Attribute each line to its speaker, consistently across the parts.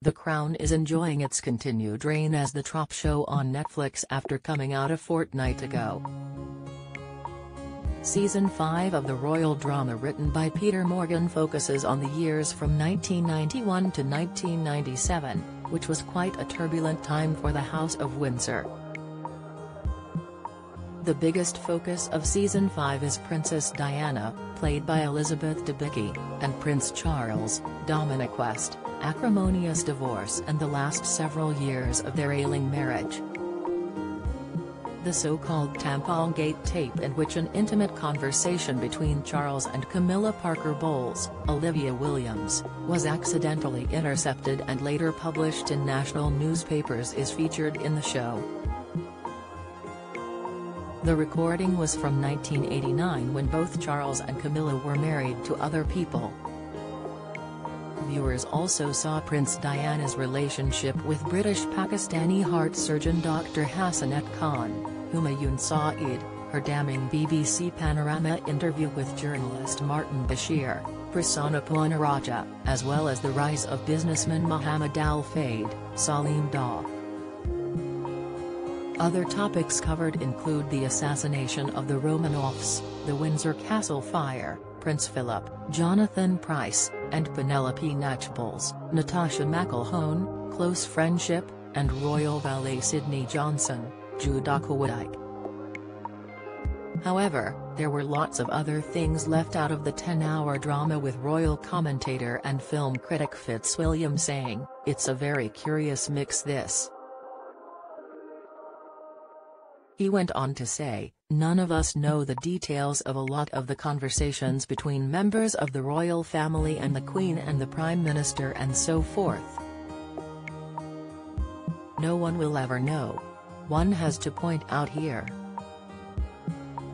Speaker 1: The Crown is enjoying its continued reign as the top show on Netflix after coming out a fortnight ago. Season 5 of the royal drama written by Peter Morgan focuses on the years from 1991 to 1997, which was quite a turbulent time for the House of Windsor. The biggest focus of Season 5 is Princess Diana, played by Elizabeth Debicki, and Prince Charles, Dominic West, acrimonious divorce and the last several years of their ailing marriage. The so-called Tampon Gate tape, in which an intimate conversation between Charles and Camilla Parker Bowles, Olivia Williams, was accidentally intercepted and later published in national newspapers, is featured in the show. The recording was from 1989 when both Charles and Camilla were married to other people. Viewers also saw Prince Diana's relationship with British-Pakistani heart surgeon Dr. Hassanet Khan, Humayun Saeed, her damning BBC Panorama interview with journalist Martin Bashir, Prasanna Puwanaraja, as well as the rise of businessman Muhammad Al-Fayed, Salim Daw. Other topics covered include the assassination of the Romanovs, the Windsor Castle fire, Prince Philip, Jonathan Pryce, and Penelope Knatchbull's, Natasha McElhone, close friendship, and royal valet Sidney Johnson, Judah Kowodike. However, there were lots of other things left out of the 10-hour drama, with royal commentator and film critic Fitzwilliam saying, "It's a very curious mix this." He went on to say, "None of us know the details of a lot of the conversations between members of the royal family and the Queen and the Prime Minister and so forth. No one will ever know. One has to point out here.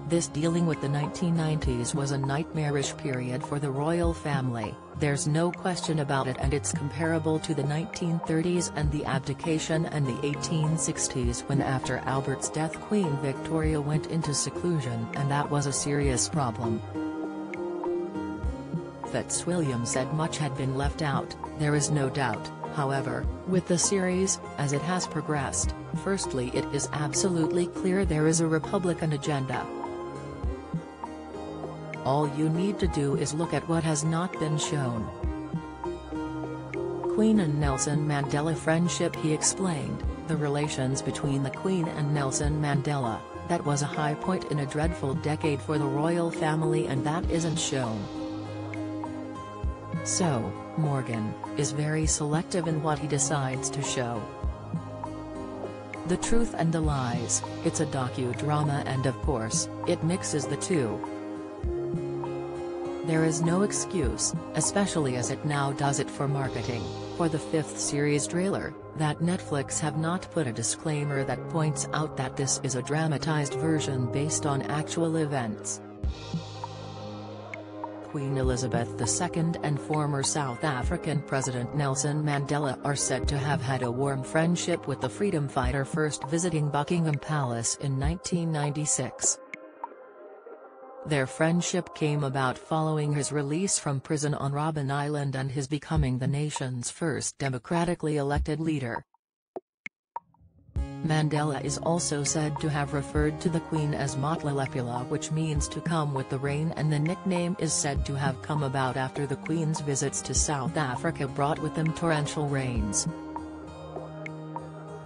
Speaker 1: This dealing with the 1990s was a nightmarish period for the royal family, there's no question about it, and it's comparable to the 1930s and the abdication and the 1860s when after Albert's death Queen Victoria went into seclusion, and that was a serious problem." Fitzwilliam said much had been left out. There is no doubt, however, with the series, as it has progressed, firstly it is absolutely clear there is a Republican agenda. All you need to do is look at what has not been shown. Queen and Nelson Mandela friendship, he explained, the relations between the Queen and Nelson Mandela, that was a high point in a dreadful decade for the royal family, and that isn't shown. So, Morgan is very selective in what he decides to show. The Truth and the Lies, it's a docudrama, and of course, it mixes the two. There is no excuse, especially as it now does it for marketing, for the 5th series trailer, that Netflix have not put a disclaimer that points out that this is a dramatized version based on actual events. Queen Elizabeth II and former South African President Nelson Mandela are said to have had a warm friendship, with the freedom fighter first visiting Buckingham Palace in 1996. Their friendship came about following his release from prison on Robben Island and his becoming the nation's first democratically elected leader. Mandela is also said to have referred to the Queen as Motlalepula, which means to come with the rain, and the nickname is said to have come about after the Queen's visits to South Africa brought with them torrential rains.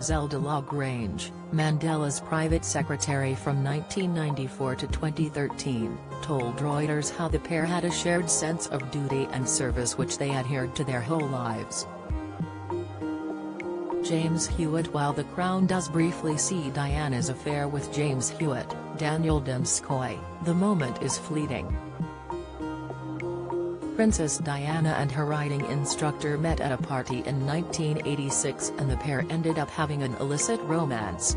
Speaker 1: Zelda Lagrange, Mandela's private secretary from 1994 to 2013, told Reuters how the pair had a shared sense of duty and service which they adhered to their whole lives. James Hewitt. While The Crown does briefly see Diana's affair with James Hewitt, Daniel Demskoy, the moment is fleeting. Princess Diana and her riding instructor met at a party in 1986 and the pair ended up having an illicit romance.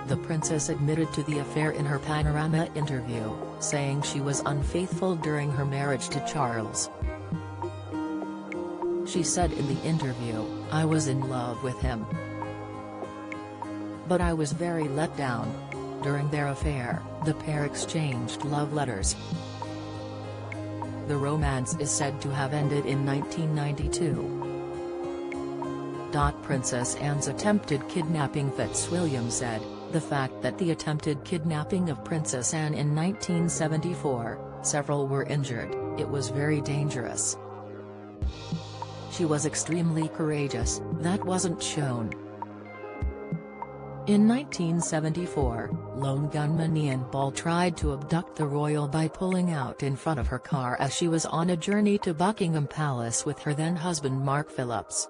Speaker 1: The princess admitted to the affair in her Panorama interview, saying she was unfaithful during her marriage to Charles. She said in the interview, "I was in love with him. But I was very let down." During their affair, the pair exchanged love letters. The romance is said to have ended in 1992. Princess Anne's attempted kidnapping. Fitzwilliam said, "The fact that the attempted kidnapping of Princess Anne in 1974, several were injured, it was very dangerous. She was extremely courageous, that wasn't shown." In 1974, lone gunman Ian Ball tried to abduct the royal by pulling out in front of her car as she was on a journey to Buckingham Palace with her then-husband Mark Phillips.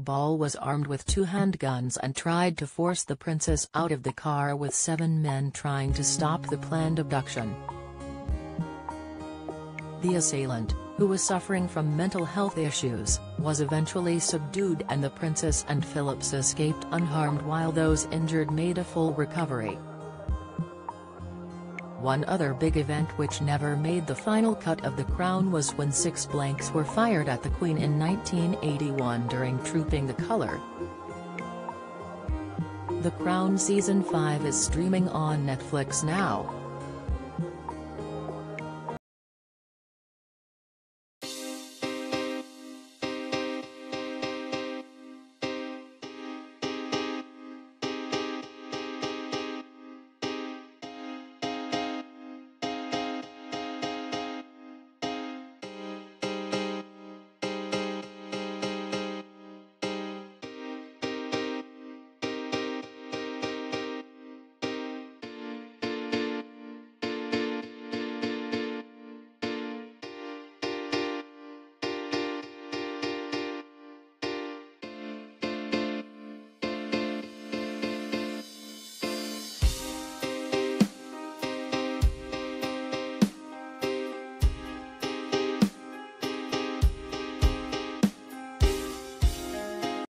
Speaker 1: Ball was armed with 2 handguns and tried to force the princess out of the car with 7 men trying to stop the planned abduction. The assailant, who was suffering from mental health issues, was eventually subdued and the princess and Phillips escaped unharmed while those injured made a full recovery. One other big event which never made the final cut of The Crown was when 6 blanks were fired at the Queen in 1981 during Trooping the Colour. The Crown Season 5 is streaming on Netflix now.